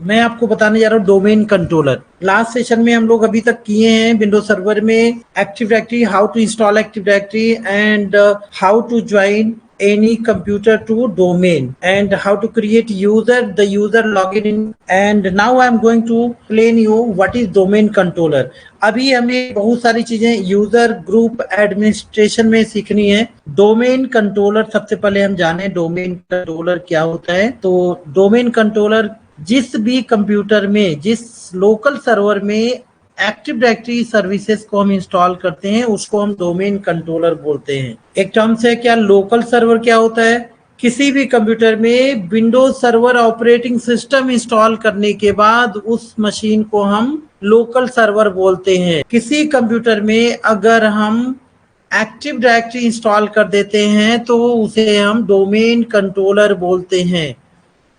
मैं आपको बताने जा रहा हूँ डोमेन कंट्रोलर। लास्ट सेशन में हम लोग अभी तक किए हैं विंडोज सर्वर में active directory, how to install active directory and how to join any computer to domain and how to create the user login in, and now I am going to explain you what is domain controller। अभी हमें बहुत सारी चीजें user group administration में सीखनी है। Domain controller सबसे पहले हम जाने डोमेन कंट्रोलर क्या होता है। तो डोमेन कंट्रोलर जिस भी कंप्यूटर में, जिस लोकल सर्वर में एक्टिव डायरेक्टरी सर्विसेज को हम इंस्टॉल करते हैं उसको हम डोमेन कंट्रोलर बोलते हैं। एक टर्म से क्या लोकल सर्वर क्या होता है, किसी भी कंप्यूटर में Windows server operating system install करने के बाद उस मशीन को हम लोकल सर्वर बोलते हैं। किसी कंप्यूटर में अगर हम एक्टिव डायरेक्टरी इंस्टॉल कर देते हैं तो उसे हम डोमेन कंट्रोलर बोलते हैं।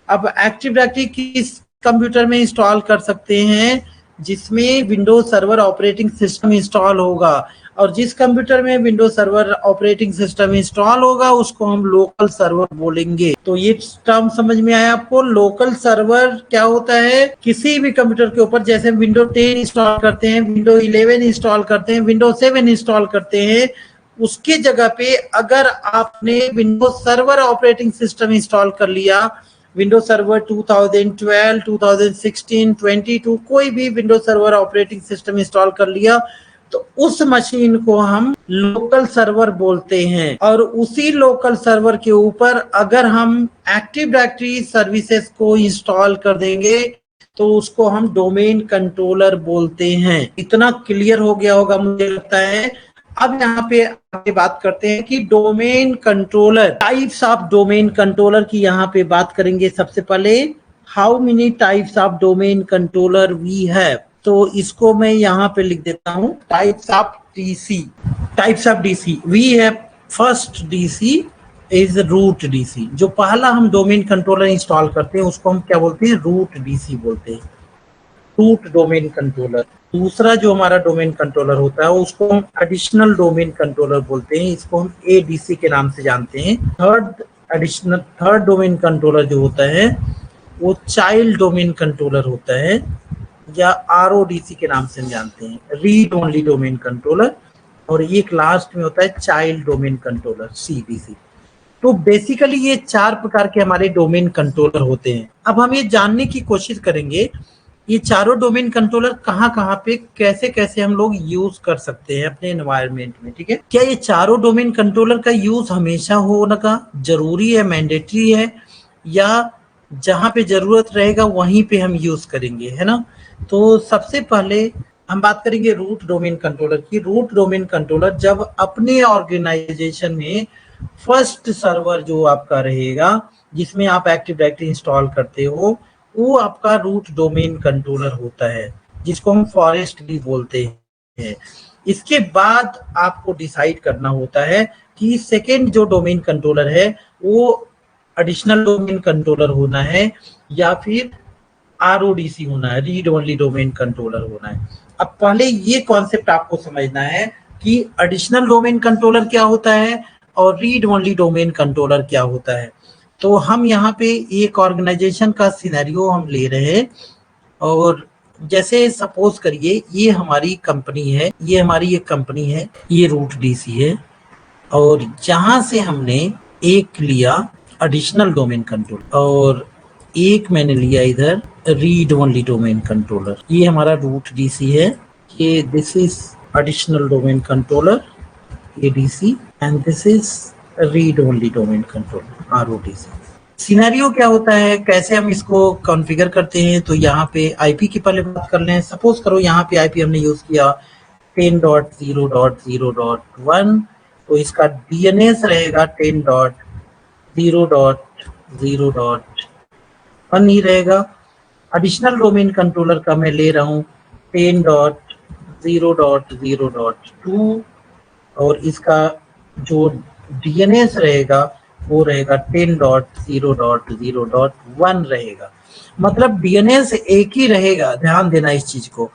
अब एक्टिव डायरेक्टरी किस कंप्यूटर में इंस्टॉल कर सकते हैं, जिसमें Windows server operating system install होगा, और जिस कंप्यूटर में Windows server operating system install होगा उसको हम लोकल सर्वर बोलेंगे। तो ये टर्म समझ में आया आपको। लोकल सर्वर क्या होता है, किसी भी कंप्यूटर के ऊपर जैसे विंडो 10 इंस्टॉल करते हैं, विंडो 11 इंस्टॉल करते हैं, विंडो 7 इंस्टॉल करते हैं, उसकी जगह पे अगर आपने Windows server operating system install कर लिया, विंडोज सर्वर 2012, 2016, 22 कोई भी Windows server operating system install कर लिया तो उस मशीन को हम लोकल सर्वर बोलते हैं। और उसी लोकल सर्वर के ऊपर अगर हम एक्टिव डायरेक्टरी सर्विसेज को इंस्टॉल कर देंगे तो उसको हम डोमेन कंट्रोलर बोलते हैं। इतना क्लियर हो गया होगा मुझे लगता है। अब यहाँ पे आगे बात करते हैं कि domain controller, types of domain controller की यहाँ पे बात करेंगे। सबसे पहले how many types of domain controller we have, तो इसको मैं यहाँ पे लिख देता हूँ types of DC. Types of DC we have, first DC is root DC. जो पहला हम डोमेन कंट्रोलर इंस्टॉल करते हैं उसको हम क्या बोलते हैं, रूट डीसी बोलते हैं, रूट डोमेन कंट्रोलर। दूसरा जो हमारा डोमेन कंट्रोलर होता है उसको हम एडिशनल डोमेन कंट्रोलर बोलते हैं, इसको हम एडीसी के नाम से जानते हैं। थर्ड डोमेन कंट्रोलर जो होता है वो चाइल्ड डोमेन कंट्रोलर होता है, या आरओडीसी के नाम से हम जानते हैं, रीड ओनली डोमेन कंट्रोलर। और एक लास्ट में होता है चाइल्ड डोमेन कंट्रोलर, सीडीसी। तो बेसिकली ये 4 प्रकार के हमारे डोमेन कंट्रोलर होते हैं। अब हम ये जानने की कोशिश करेंगे ये चारों डोमेन कंट्रोलर कहाँ पे कैसे कैसे हम लोग यूज कर सकते हैं अपने एनवायरनमेंट में। ठीक है, क्या ये चारों डोमेन कंट्रोलर का यूज हमेशा होना का जरूरी है, मैंडेटरी है, या जहां पे जरूरत रहेगा वहीं पे हम यूज करेंगे, है ना। तो सबसे पहले हम बात करेंगे रूट डोमेन कंट्रोलर की। रूट डोमेन कंट्रोलर जब अपने ऑर्गेनाइजेशन में फर्स्ट सर्वर जो आपका रहेगा जिसमें आप एक्टिव डायरेक्टरी इंस्टॉल करते हो वो आपका रूट डोमेन कंट्रोलर होता है, जिसको हम फॉरेस्ट भी बोलते हैं। इसके बाद आपको डिसाइड करना होता है कि सेकेंड जो डोमेन कंट्रोलर है वो एडिशनल डोमेन कंट्रोलर होना है या फिर आरओडीसी होना है, रीड ओनली डोमेन कंट्रोलर होना है। अब पहले ये कॉन्सेप्ट आपको समझना है कि एडिशनल डोमेन कंट्रोलर क्या होता है और रीड ओनली डोमेन कंट्रोलर क्या होता है। तो हम यहाँ पे एक ऑर्गेनाइजेशन का सिनेरियो हम ले रहे हैं, और जैसे सपोज करिए ये हमारी कंपनी है, ये हमारी एक कंपनी है, ये रूट डीसी है, और जहां से हमने एक लिया एडिशनल डोमेन कंट्रोलर और एक मैंने लिया इधर रीड ओनली डोमेन कंट्रोलर। ये हमारा रूट डीसी है, ये this is additional domain controller ADC, and this is read only domain controller RODC. Scenario क्या होता है, कैसे हम इसको कॉन्फ़िगर करते हैं, तो यहाँ पे आईपी की पहले बात कर लें। सपोज करो यहाँ पे आईपी हमने यूज किया 10.0.0.1, तो इसका डीएनएस रहेगा 10.0.0.1 ही रहेगा। एडिशनल डोमेन कंट्रोलर का मैं ले रहा हूँ 10.0.0.2, और इसका जो डीएनएस रहेगा वो रहेगा 10.0.0.1 रहेगा। मतलब डीएनएस एक ही रहेगा, ध्यान देना इस चीज को।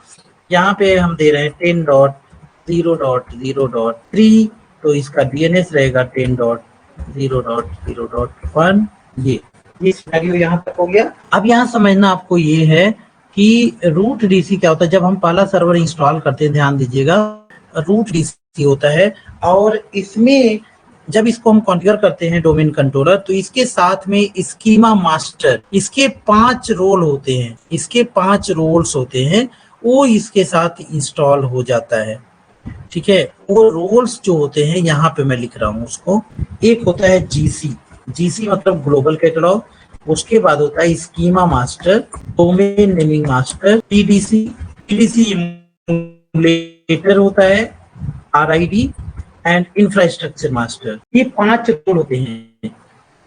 यहाँ पे हम दे रहे हैं 10.0.0.3, तो इसका डीएनएस रहेगा 10.0.0.1 ये। ये सिनेरियो यहाँ तक हो गया। अब यहाँ समझना आपको ये है कि रूट डीसी क्या होता है। जब हम पहला सर्वर इंस्टॉल करते हैं, ध्यान दीजिएगा, रूट डीसी होता है, और इसमें जब इसको हम कॉन्फ़िगर करते हैं डोमेन कंट्रोलर, तो इसके साथ में स्कीमा मास्टर, इसके 5 रोल होते हैं, इसके 5 रोल्स होते हैं, वो इसके साथ इंस्टॉल हो जाता है। ठीक है, वो रोल्स जो होते हैं यहाँ पे मैं लिख रहा हूँ उसको। एक होता है जीसी, जीसी मतलब ग्लोबल कैटलॉग, उसके बाद होता है schema master, domain naming master, PDC, PDC emulator होता है, आरआईडी एंड इंफ्रास्ट्रक्चर मास्टर। ये 5 रोल होते हैं।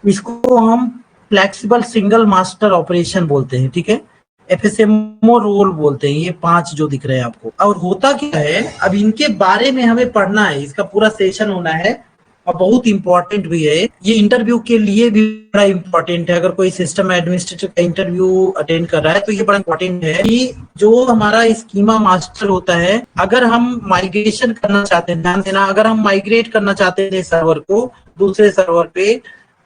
इसको हम फ्लेक्सिबल सिंगल मास्टर ऑपरेशन बोलते हैं। ठीक है, एफएसएमओ रोल बोलते हैं, ये 5 जो दिख रहे हैं आपको। और होता क्या है, अब इनके बारे में हमें पढ़ना है, इसका पूरा सेशन होना है और बहुत इंपॉर्टेंट भी है। ये इंटरव्यू के लिए भी बड़ा इंपॉर्टेंट है। अगर कोई सिस्टम एडमिनिस्ट्रेटर का इंटरव्यू अटेंड कर रहा है तो ये बड़ा इंपॉर्टेंट है कि जो हमारा स्कीमा मास्टर होता है, अगर हम माइग्रेशन करना चाहते हैं, ध्यान देना, अगर हम माइग्रेट करना चाहते हैं सर्वर को दूसरे सर्वर पे,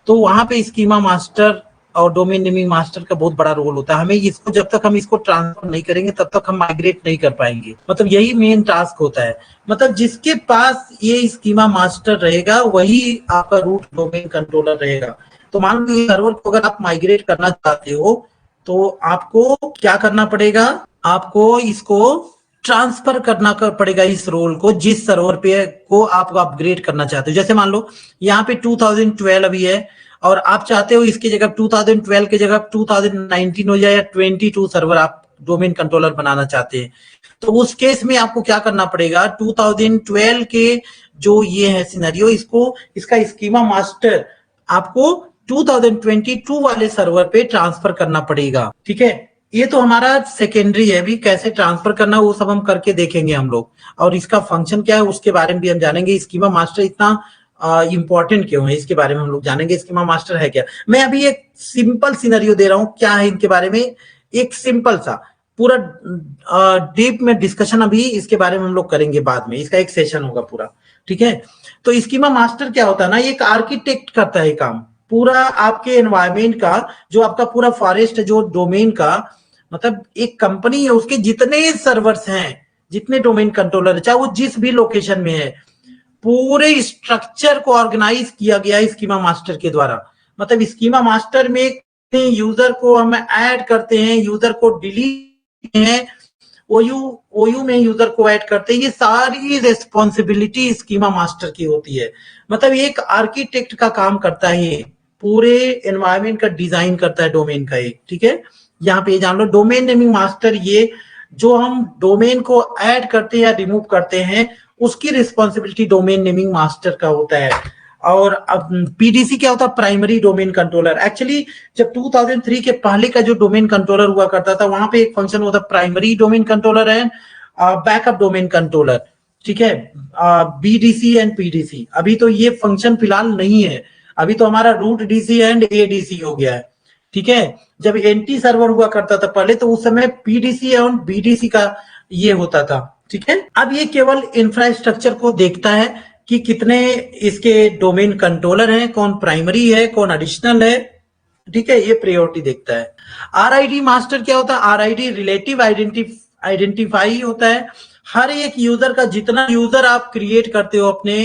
तो वहां पे स्कीमा मास्टर और डोमेन नेमिंग मास्टर का बहुत बड़ा रोल होता है। हमें इसको, जब तक हम इसको ट्रांसफर नहीं करेंगे तब तक हम माइग्रेट नहीं कर पाएंगे। मतलब यही मेन टास्क होता है। मतलब जिसके पास ये स्कीमा मास्टर रहेगा वही आपका रूट डोमेन कंट्रोलर रहेगा। तो मान लो सर्वर को अगर आप माइग्रेट करना चाहते हो तो आपको क्या करना पड़ेगा, आपको इसको ट्रांसफर करना पड़ेगा इस रोल को, जिस सर्वर पे को आप अपग्रेड करना चाहते हो। जैसे मान लो यहाँ पे 2012 अभी है और आप चाहते हो इसकी जगह 2012 की जगह 2019 हो जाए, या 22 सर्वर आप डोमेन कंट्रोलर बनाना चाहते हैं, तो उस केस में आपको क्या करना पड़ेगा, 2012 के जो ये है सिनेरियो, इसको, इसका स्कीमा मास्टर आपको 2022 वाले सर्वर पे ट्रांसफर करना पड़ेगा। ठीक है, ये तो हमारा सेकेंडरी है, अभी कैसे ट्रांसफर करना वो सब हम करके देखेंगे हम लोग, और इसका फंक्शन क्या है उसके बारे में भी हम जानेंगे। स्कीमा मास्टर इतना इंपॉर्टेंट क्यों है इसके बारे में हम लोग जानेंगे। स्कीमा मास्टर है क्या, मैं अभी एक सिंपल सिनेरियो दे रहा हूं क्या है इनके बारे में, एक सिंपल सा, पूरा डीप में डिस्कशन अभी इसके बारे में हम लोग करेंगे बाद में, इसका एक सेशन होगा पूरा। ठीक है, तो स्कीमा मास्टर क्या होता है ना, एक आर्किटेक्ट करता है काम पूरा आपके एनवायरमेंट का, जो आपका पूरा फॉरेस्ट है, जो डोमेन का, मतलब एक कंपनी है, उसके जितने सर्वर्स हैं, जितने डोमेन कंट्रोलर है, चाहे वो जिस भी लोकेशन में है, पूरे स्ट्रक्चर को ऑर्गेनाइज किया गया स्कीमा मास्टर के द्वारा। मतलब स्कीमा मास्टर में यूजर को हम ऐड करते हैं, यूजर को डिलीट हैं, ओयू में यूजर को ऐड करते हैं, ये सारी रिस्पॉन्सिबिलिटी स्कीमा मास्टर की होती है। मतलब एक आर्किटेक्ट का काम करता है, ये पूरे एनवायरमेंट का डिजाइन करता है डोमेन का एक। ठीक है, यहाँ पे जान लो डोमेन नेमिंग मास्टर, ये जो हम डोमेन को ऐड करते हैं या रिमूव करते हैं उसकी रिस्पॉन्सिबिलिटी डोमेन नेमिंग मास्टर का होता है। और अब पीडीसी क्या होता है, प्राइमरी डोमेन कंट्रोलर। एक्चुअली जब 2003 के पहले का जो डोमेन कंट्रोलर हुआ करता था, वहां पे एक फंक्शन होता primary domain controller and backup domain controller. ठीक है, बीडीसी एंड पीडीसी। अभी तो ये फंक्शन फिलहाल नहीं है, अभी तो हमारा रूट डीसी एंड एडीसी हो गया है। ठीक है, जब एनटी सर्वर हुआ करता था पहले, तो उस समय पीडीसी एंड बीडीसी का ये होता था। ठीक है, अब ये केवल इंफ्रास्ट्रक्चर को देखता है कि कितने इसके डोमेन कंट्रोलर हैं, कौन प्राइमरी है, कौन एडिशनल है। ठीक है, ये प्रायोरिटी देखता है। आरआईडी मास्टर क्या होता है, आरआईडी रिलेटिव आइडेंटिफाई होता है। हर एक यूजर का, जितना यूजर आप क्रिएट करते हो अपने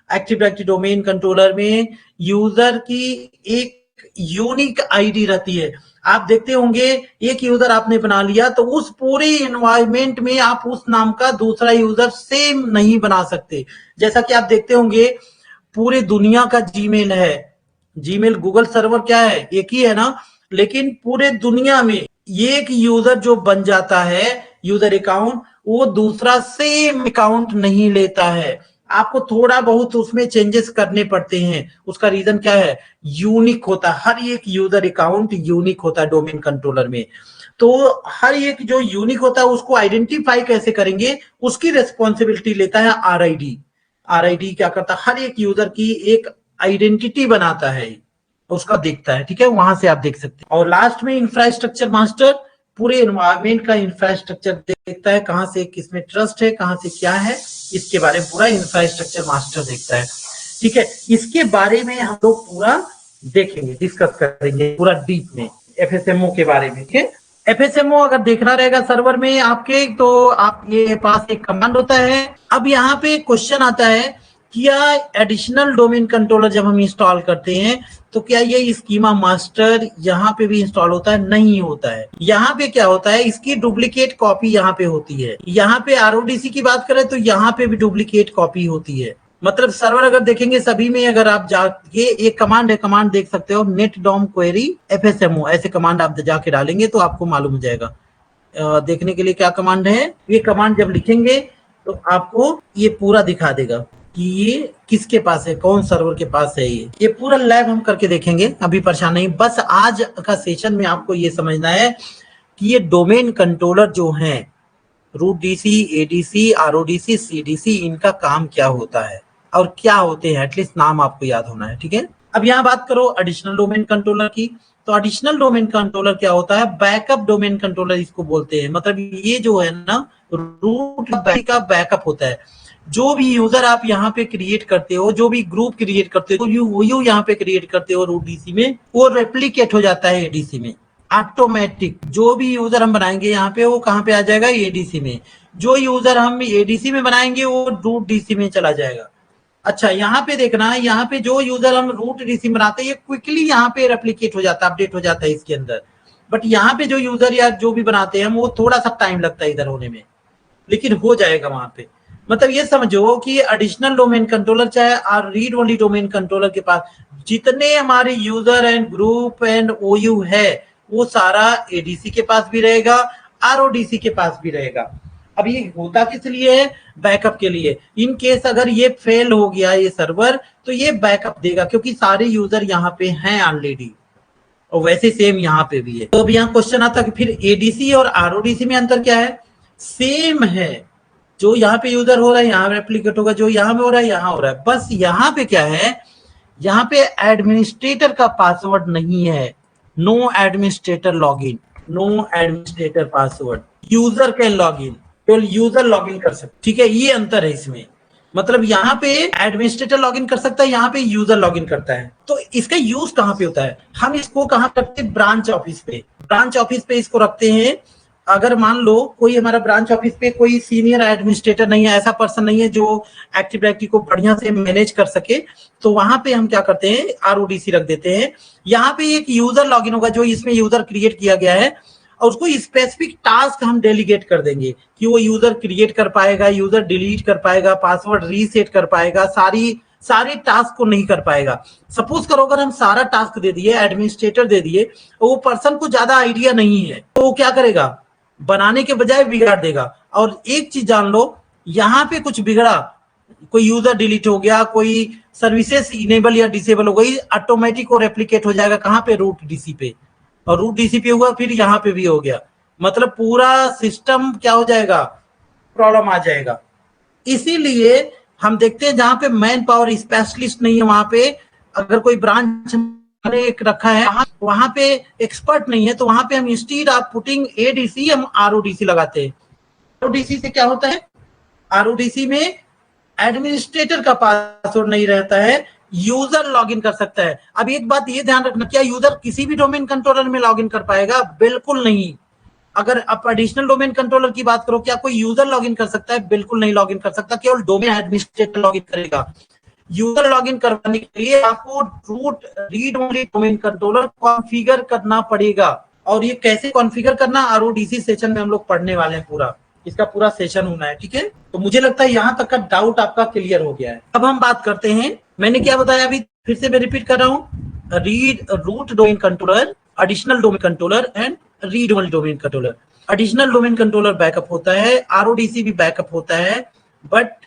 एक्टिव डायरेक्टरी डोमेन कंट्रोलर में, यूजर की एक यूनिक आईडी रहती है। आप देखते होंगे एक यूजर आपने बना लिया तो उस पूरे एनवायरमेंट में आप उस नाम का दूसरा यूजर सेम नहीं बना सकते। जैसा कि आप देखते होंगे पूरे दुनिया का जीमेल है, जीमेल गूगल सर्वर क्या है, एक ही है ना, लेकिन पूरे दुनिया में एक यूजर जो बन जाता है यूजर अकाउंट, वो दूसरा सेम अकाउंट नहीं लेता है। आपको थोड़ा बहुत उसमें चेंजेस करने पड़ते हैं। उसका रीजन क्या है, यूनिक होता है, हर एक यूजर अकाउंट यूनिक होता है डोमेन कंट्रोलर में। तो हर एक जो यूनिक होता है उसको आइडेंटिफाई कैसे करेंगे, उसकी रिस्पॉन्सिबिलिटी लेता है आरआईडी। आरआईडी क्या करता है, हर एक यूजर की एक आइडेंटिटी बनाता है, उसका देखता है। ठीक है, वहां से आप देख सकते हैं। और लास्ट में इंफ्रास्ट्रक्चर मास्टर पूरे एनवायरमेंट का इंफ्रास्ट्रक्चर देखता है, कहां से किसमें ट्रस्ट है, कहां से क्या है, इसके बारे में पूरा इंफ्रास्ट्रक्चर मास्टर देखता है। ठीक है, इसके बारे में हम लोग पूरा देखेंगे, डिस्कस करेंगे पूरा डीप में एफएसएमओ के बारे में। ठीक है, एफएसएमओ अगर देखना रहेगा सर्वर में आपके, तो आप ये पास एक कमांड होता है। अब यहाँ पे क्वेश्चन आता है क्या एडिशनल डोमेन कंट्रोलर जब हम इंस्टॉल करते हैं तो क्या ये स्कीमा मास्टर यहाँ पे भी इंस्टॉल होता है? नहीं होता है। यहाँ पे क्या होता है, इसकी डुप्लीकेट कॉपी यहाँ पे होती है। यहाँ पे आरओडीसी की बात करें तो यहाँ पे भी डुप्लीकेट कॉपी होती है। मतलब सर्वर अगर देखेंगे सभी में, अगर आप जाके एक कमांड है, कमांड देख सकते हो, नेट डॉम क्वेरी एफएसएमओ, ऐसे कमांड आप जाके डालेंगे तो आपको मालूम हो जाएगा। देखने के लिए क्या कमांड है, ये कमांड जब लिखेंगे तो आपको ये पूरा दिखा देगा कि ये किसके पास है, कौन सर्वर के पास है। ये पूरा लैब हम करके देखेंगे, अभी परेशान नहीं। बस आज का सेशन में आपको ये समझना है कि ये डोमेन कंट्रोलर जो हैं, रूट डीसी, एडीसी, आरओडीसी, सीडीसी, इनका काम क्या होता है और क्या होते हैं, एटलीस्ट नाम आपको याद होना है। ठीक है, अब यहाँ बात करो एडिशनल डोमेन कंट्रोलर की, तो एडिशनल डोमेन कंट्रोलर क्या होता है? बैकअप डोमेन कंट्रोलर इसको बोलते हैं। मतलब ये जो है ना, रूट का बैकअप होता है। जो भी यूजर आप यहाँ पे क्रिएट करते हो, जो भी ग्रुप क्रिएट करते हो, वो यहाँ पे क्रिएट करते हो रूट डीसी में, वो रेप्लीकेट हो जाता है एडीसी में ऑटोमेटिक। जो भी यूजर हम बनाएंगे यहाँ पे, वो कहाँ पे आ जाएगा? एडीसी में। जो यूजर हम एडीसी में बनाएंगे वो रूट डीसी में चला जाएगा। अच्छा, यहाँ पे देखना, यहाँ पे जो यूजर हम रूट डीसी बनाते हैं ये क्विकली यहाँ पे रेप्लीकेट हो जाता है, अपडेट हो जाता है इसके अंदर। बट यहाँ पे जो यूजर या जो भी बनाते हैं वो थोड़ा सा टाइम लगता है इधर होने में, लेकिन हो जाएगा वहां पे। मतलब ये समझो कि एडिशनल डोमेन कंट्रोलर चाहे और रीड ओनली डोमेन कंट्रोलर के पास जितने हमारे यूजर एंड ग्रुप एंड ओयू है, वो सारा एडीसी के पास भी रहेगा, आरओडीसी के पास भी रहेगा। अब ये होता किस लिए है? बैकअप के लिए। इन केस अगर ये फेल हो गया ये सर्वर, तो ये बैकअप देगा, क्योंकि सारे यूजर यहाँ पे हैं ऑलरेडी। और वैसे सेम यहाँ पे भी है। तो अब यहाँ क्वेश्चन आता है कि फिर एडीसी और आरओडीसी में अंतर क्या है? सेम है। जो यहाँ पे यूजर हो रहा है यहाँ रेप्लीकेट होगा, जो यहाँ में हो रहा है यहाँ हो रहा है। बस यहाँ पे क्या है, यहाँ पे एडमिनिस्ट्रेटर का पासवर्ड नहीं है। No administrator login, no administrator password. User can login, केवल यूजर लॉगिन कर सकते। ठीक है, ये अंतर है इसमें। मतलब यहाँ पे एडमिनिस्ट्रेटर लॉगिन कर सकता है, यहाँ पे यूजर लॉगिन करता है। तो इसका यूज कहाँ पे होता है? हम इसको कहाँ रखते हैं? ब्रांच ऑफिस पे। ब्रांच ऑफिस पे इसको रखते हैं। अगर मान लो कोई हमारा ब्रांच ऑफिस पे कोई सीनियर एडमिनिस्ट्रेटर नहीं है, ऐसा पर्सन नहीं है जो एक्टिव डायरेक्टरी को बढ़िया से मैनेज कर सके, तो वहां पे हम क्या करते हैं? आरओडीसी रख देते हैं। यहाँ पे एक यूजर लॉगिन होगा जो इसमें यूजर क्रिएट किया गया है, और उसको स्पेसिफिक टास्क हम डेलीगेट कर देंगे कि वो यूजर क्रिएट कर पाएगा, यूजर डिलीट कर पाएगा, पासवर्ड रीसेट कर पाएगा, सारे टास्क को नहीं कर पाएगा। सपोज करो अगर हम सारा टास्क दे दिए, एडमिनिस्ट्रेटर दे दिए, वो पर्सन को ज्यादा आइडिया नहीं है, तो वो क्या करेगा? बनाने के बजाय बिगाड़ देगा। और एक चीज जान लो, यहाँ पे कुछ बिगड़ा, कोई यूजर डिलीट हो गया, कोई सर्विसेज इनेबल या डिसेबल हो गई, ऑटोमेटिक वो रेप्लीकेट हो जाएगा कहाँ पे? रूट डीसी पे। और रूट डीसी पे हुआ, फिर यहाँ पे भी हो गया। मतलब पूरा सिस्टम क्या हो जाएगा? प्रॉब्लम आ जाएगा। इसीलिए हम देखते हैं जहां पे मैन पावर स्पेशलिस्ट नहीं है, वहां पे अगर कोई ब्रांच एक रखा है, वहां पे एक्सपर्ट नहीं है, तो वहां पे हम इंस्टीड ऑफ पुटिंग एडीसी हम आरओडीसी लगाते हैं। आरओडीसी से क्या होता है? आरओडीसी में एडमिनिस्ट्रेटर का पासवर्ड नहीं रहता है, यूजर लॉगिन कर सकता है। अब एक बात ये ध्यान रखना, क्या यूजर किसी भी डोमेन कंट्रोलर में लॉगिन कर पाएगा? बिल्कुल नहीं। अगर आप एडिशनल डोमेन कंट्रोलर की बात करो, क्या कोई यूजर लॉगिन कर सकता है? बिल्कुल नहीं लॉगिन कर सकता, केवल डोमेन एडमिनिस्ट्रेटर लॉगिन करेगा। यूजर लॉगिन करवाने के लिए आपको root read only domain controller configure करना पड़ेगा। और ये कैसे कॉन्फ़िगर करना, आरओडीसी सेशन में हम लोग पढ़ने वाले हैं। पूरा इसका पूरा सेशन होना है। ठीक है, तो मुझे लगता है यहाँ तक का डाउट आपका क्लियर हो गया है। अब हम बात करते हैं, मैंने क्या बताया अभी, फिर से मैं रिपीट कर रहा हूँ। Read root domain controller, additional domain controller and read only domain controller. Additional domain controller backup होता है, आरओडीसी भी बैकअप होता है, बट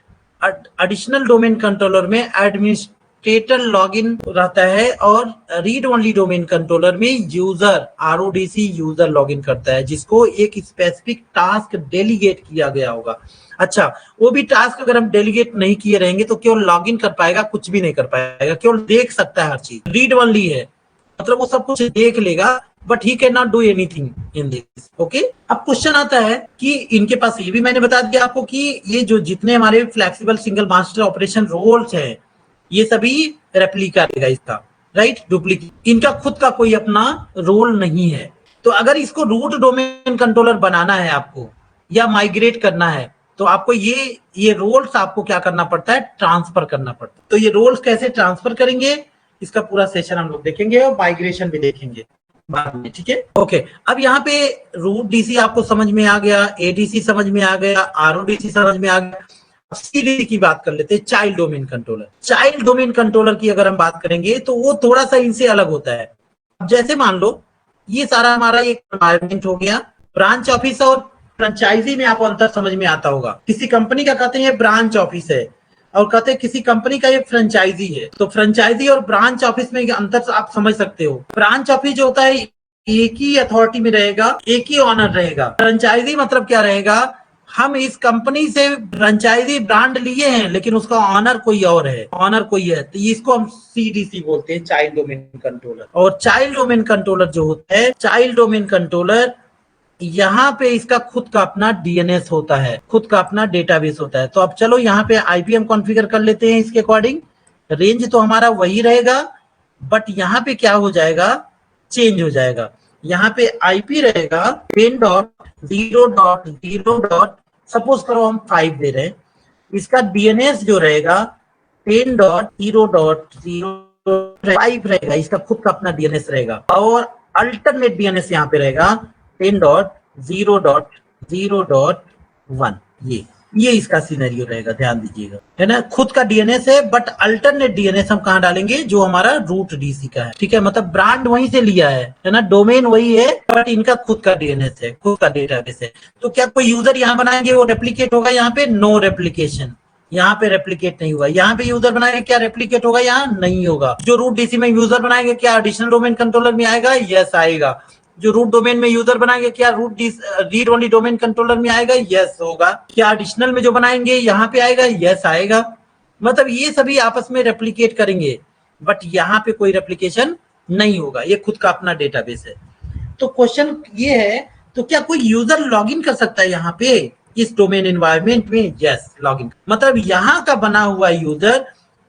एडिशनल डोमेन कंट्रोलर में एडमिनिस्ट्रेटर लॉगिन रहता है, और रीड ओनली डोमेन कंट्रोलर में यूजर, आरओडीसी यूजर लॉगिन करता है, जिसको एक स्पेसिफिक टास्क डेलीगेट किया गया होगा। अच्छा, वो भी टास्क अगर हम डेलीगेट नहीं किए रहेंगे तो केवल लॉगिन कर पाएगा, कुछ भी नहीं कर पाएगा, केवल देख सकता है हर चीज। रीड ओनली है, मतलब वो सब कुछ देख लेगा, but he can not do anything in this. Okay, अब क्वेश्चन आता है कि इनके पास, ये भी मैंने बता दिया आपको कि ये जो जितने हमारे flexible single master operation roles हैं, ये सभी रेप्लिका देगा इसका। राइट, डुप्लीकेट, इनका खुद का कोई अपना रोल नहीं है। तो अगर इसको रूट डोमेन कंट्रोलर बनाना है आपको या माइग्रेट करना है, तो आपको ये रोल्स आपको क्या करना पड़ता है, ट्रांसफर करना पड़ता है। तो ये रोल्स कैसे ट्रांसफर करेंगे, इसका पूरा सेशन हम लोग देखेंगे और माइग्रेशन भी देखेंगे बाद में, ठीक है। ओके, अब यहाँ पे रूट डीसी आपको समझ में आ गया, एडीसी समझ में आ गया, आरओडीसी समझ में आ गया। सीडीसी की बात कर लेते हैं, child domain controller. Child domain controller की अगर हम बात करेंगे तो वो थोड़ा सा इनसे अलग होता है। अब जैसे मान लो ये सारा हमारा एक एनवायरमेंट हो गया, ब्रांच ऑफिस और फ्रेंचाइजी में आपको अंतर समझ में आता होगा। किसी कंपनी का कहते हैं ये ब्रांच ऑफिस है और कहते हैं किसी कंपनी का ये फ्रेंचाइजी है। तो फ्रेंचाइजी और ब्रांच ऑफिस में अंतर आप समझ सकते हो। ब्रांच ऑफिस जो होता है एक ही अथॉरिटी में रहेगा, एक ही ऑनर रहेगा। फ्रेंचाइजी मतलब क्या रहेगा, हम इस कंपनी से फ्रेंचाइजी ब्रांड लिए हैं लेकिन उसका ऑनर कोई और है, ऑनर कोई है। तो इसको हम सीडीसी बोलते हैं, चाइल्ड डोमेन कंट्रोलर। और चाइल्ड डोमेन कंट्रोलर जो होता है, चाइल्ड डोमेन कंट्रोलर, यहाँ पे इसका खुद का अपना डीएनएस होता है, खुद का अपना डेटाबेस होता है। तो अब चलो यहाँ पे आईपीएम कॉन्फ़िगर कर लेते हैं इसके अकॉर्डिंग। रेंज तो हमारा वही रहेगा, बट यहाँ पे क्या हो जाएगा, चेंज हो जाएगा। यहाँ पे आईपी रहेगा 10.0.0. सपोज करो हम 5 दे रहे हैं, इसका डीएनएस जो रहेगा 10.0.0.5 रहेगा, इसका खुद का अपना डीएनएस रहेगा। और अल्टरनेट डीएनएस यहाँ पे रहेगा 10.0.0.1। ये इसका सिनेरियो रहेगा, ध्यान दीजिएगा, है ना। खुद का डीएनएस है बट अल्टरनेट डीएनएस हम कहाँ डालेंगे, जो हमारा रूट डीसी का है, ठीक है। मतलब ब्रांड वहीं से लिया है ना, डोमेन वही है बट इनका खुद का डीएनएस है, खुद का डेटाबेस है। तो क्या कोई यूजर यहाँ बनाएंगे वो रेप्लीकेट होगा, यहाँ पे नो रेप्लीकेशन, यहाँ पे रेप्लीकेट नहीं हुआ। यहाँ पे यूजर बनाएंगे, क्या रेप्लीकेट होगा, यहाँ नहीं होगा। जो रूट डीसी में यूजर बनाएंगे क्या एडिशनल डोमेन कंट्रोलर में आएगा, यस आएगा। जो रूट डोमेन में यूजर बनाएंगे क्या रीड ओनली डोमेन कंट्रोलर में आएगा, यस होगा। क्या एडिशनल में जो बनाएंगे यहाँ पे आएगा, यस आएगा। मतलब ये सभी आपस में रेप्लीकेट करेंगे बट यहाँ पे कोई रेप्लीकेशन नहीं होगा, ये खुद का अपना डेटाबेस है। तो क्वेश्चन ये है, तो क्या कोई यूजर लॉगिन कर सकता है यहाँ पे इस डोमेन एनवायरनमेंट में, यस लॉगिन। मतलब यहाँ का बना हुआ यूजर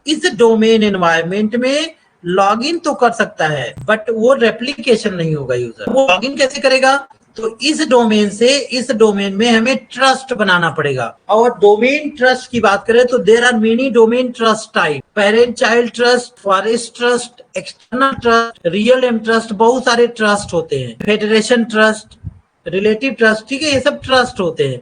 इस डोमेन एनवायरनमेंट में लॉगिन तो कर सकता है बट वो रेप्लीकेशन नहीं होगा यूजर। वो लॉगिन कैसे करेगा, तो इस डोमेन से इस डोमेन में हमें ट्रस्ट बनाना पड़ेगा। और डोमेन ट्रस्ट की बात करें तो there are many domain trust type, parent child trust, forest trust, external trust, realm trust, बहुत सारे ट्रस्ट होते हैं, फेडरेशन ट्रस्ट, रिलेटिव ट्रस्ट, ठीक है। ये सब ट्रस्ट होते हैं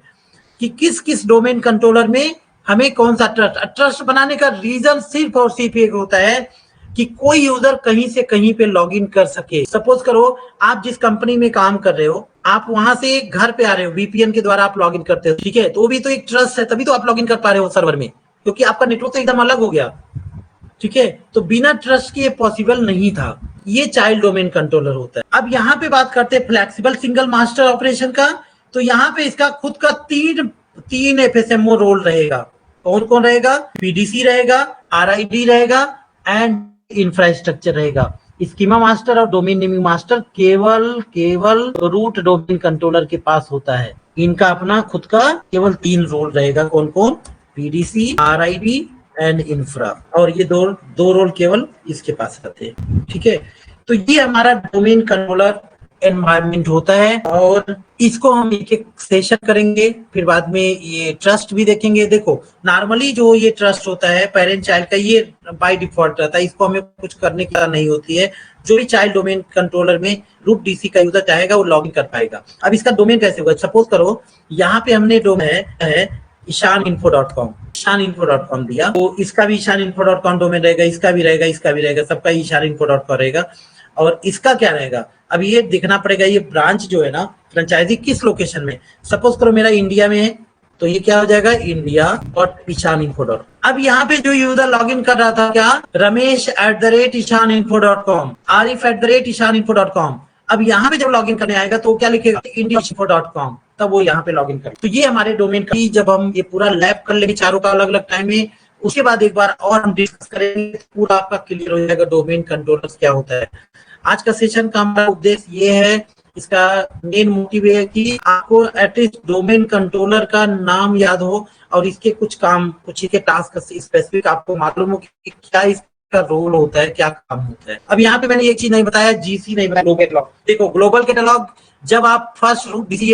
कि किस किस डोमेन कंट्रोलर में हमें कौन सा ट्रस्ट बनाने का रीजन सिर्फ और सिर्फ एक होता है कि कोई यूजर कहीं से कहीं पे लॉगिन कर सके। सपोज करो आप जिस कंपनी में काम कर रहे हो, आप वहां से घर पे आ रहे हो, वीपीएन के द्वारा आप लॉगिन करते हो, ठीक है। तो वो भी तो एक ट्रस्ट है, तभी तो आप लॉगिन कर पा रहे हो सर्वर में, क्योंकि आपका नेटवर्क तो एकदम अलग हो गया, ठीक है। तो बिना ट्रस्ट के ये पॉसिबल नहीं था। ये चाइल्ड डोमेन कंट्रोलर होता है। अब यहाँ पे बात करते हैं फ्लेक्सिबल सिंगल मास्टर ऑपरेशन का। तो यहाँ पे इसका खुद का तीन एफएसएमओ रोल रहेगा। कौन कौन रहेगा, पीडीसी रहेगा, आरआईडी रहेगा एंड इंफ्रास्ट्रक्चर रहेगा। स्कीमा मास्टर और डोमेन नेमिंग मास्टर केवल रूट डोमेन कंट्रोलर के पास होता है। इनका अपना खुद का केवल 3 रोल रहेगा। कौन कौन, पीडीसी, आरआईडी एंड इंफ्रा। और ये दो रोल केवल इसके पास रहते हैं, ठीक है। तो ये हमारा डोमेन कंट्रोलर एनवायरनमेंट होता है और इसको हम एक एक सेशन करेंगे, फिर बाद में ये ट्रस्ट भी देखेंगे। देखो नॉर्मली जो ये ट्रस्ट होता है पेरेंट चाइल्ड का, ये बाय डिफॉल्ट रहता है, इसको हमें कुछ करने की नहीं होती है। जो भी चाइल्ड डोमेन कंट्रोलर में रूट डीसी का यूजर चाहेगा वो लॉगिन कर पाएगा। अब इसका डोमेन कैसे होगा, सपोज करो यहाँ पे हमने डोमेन है ishaninfo.com, ishaninfo.com दिया, तो इसका भी ishaninfo.com डोमेन रहेगा, इसका भी रहेगा, इसका भी रहेगा, सबका ishaninfo.com रहेगा। और इसका क्या रहेगा, अब ये देखना पड़ेगा ये ब्रांच जो है ना, फ्रेंचाइजी किस लोकेशन में। सपोज करो मेरा इंडिया में है, तो ये क्या हो जाएगा, india.ishaninfo. अब यहाँ पे जो यूजर लॉगिन कर रहा था क्या, ramesh@ishaninfo.com, arif@ishaninfo.com। अब यहाँ पे जब लॉगिन करने आएगा तो क्या लिखेगा, indiainfo.com, तब वो यहाँ पे लॉगिन कर। तो ये हमारे डोमेन की, जब हम ये पूरा लैब कर लेंगे चारों का अलग अलग टाइम में, उसके बाद एक बार और हम डिस्कस करेंगे, पूरा आपका क्लियर हो जाएगा डोमेन कंट्रोलर्स क्या होता है। आज का सेशन का हमारा उद्देश्य ये है, इसका मेन मोटिव है कि आपको एटलीस्ट डोमेन कंट्रोलर का नाम याद हो और इसके कुछ काम, कुछ इसके टास्क स्पेसिफिक आपको मालूम हो कि क्या इस का रोल होता है, क्या काम होता है। अब यहाँ पे मैंने एक चीज नहीं बताया, जीसी नहीं बताया, ग्लोबल कैटलॉग। देखो ग्लोबल कैटलॉग जब आप फर्स्ट डीसी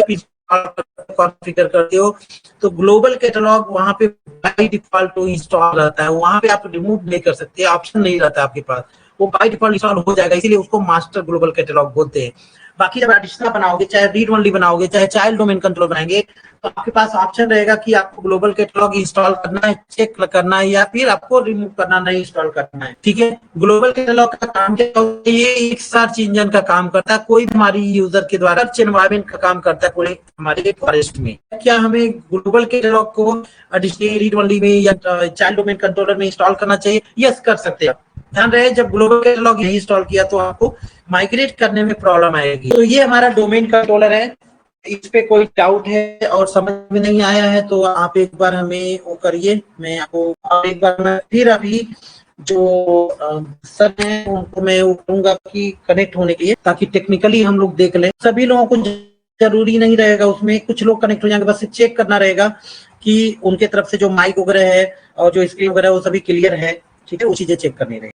कॉन्फ़िगर करते हो तो ग्लोबल कैटलॉग वहां पे बाय डिफॉल्ट तो इंस्टॉल रहता है, वहां पे आप रिमूव नहीं कर सकते, ऑप्शन नहीं रहता आपके पास, वो बाय डिफॉल्ट इंस्टॉल हो जाएगा, इसीलिए उसको मास्टर ग्लोबल कैटलॉग बोलते हैं। बाकी जब एडिशनल बनाओगे, चाहे रीड ओनली बनाओगे, चाहे चाइल्ड डोमेन कंट्रोल बनाएंगे, तो आपके पास ऑप्शन रहेगा कि आपको ग्लोबल कैटलॉग इंस्टॉल करना है, चेक करना है, या फिर आपको रिमूव करना, नहीं इंस्टॉल करना है। ठीक है, ग्लोबल कैटलॉग का काम क्या होता है, ये एक सर्च इंजन का काम करता है, कोई भी हमारी यूजर के द्वारा सर्च एनवायरनमेंट का काम करता है पूरे हमारे फॉरेस्ट में। क्या हमें ग्लोबल कैटलॉग को एडिशनल रीड ओनली में या चाइल्ड डोमेन कंट्रोलर में इंस्टॉल करना चाहिए? यस, कर सकते हैं। ध्यान रहे, जब ग्लोबल कैटलॉग नहीं इंस्टॉल किया तो आपको माइग्रेट करने में प्रॉब्लम आएगी। तो ये हमारा डोमेन कंट्रोलर है, इस पे कोई डाउट है और समझ में नहीं आया है तो आप एक बार हमें वो करिए, मैं आपको और एक बार मैं फिर अभी जो सर हैं उनको मैं वो कहूंगा कि कनेक्ट होने के लिए, ताकि टेक्निकली हम लोग देख लें। सभी लोगों को जरूरी नहीं रहेगा उसमें, कुछ लोग कनेक्ट हो जाएंगे, बस चेक करना रहेगा कि उनके तरफ से जो माइक वगैरह है और जो स्क्रीन वगैरह वो सभी क्लियर है। ठीक है, वो चीजें चेक करनी रहेगी।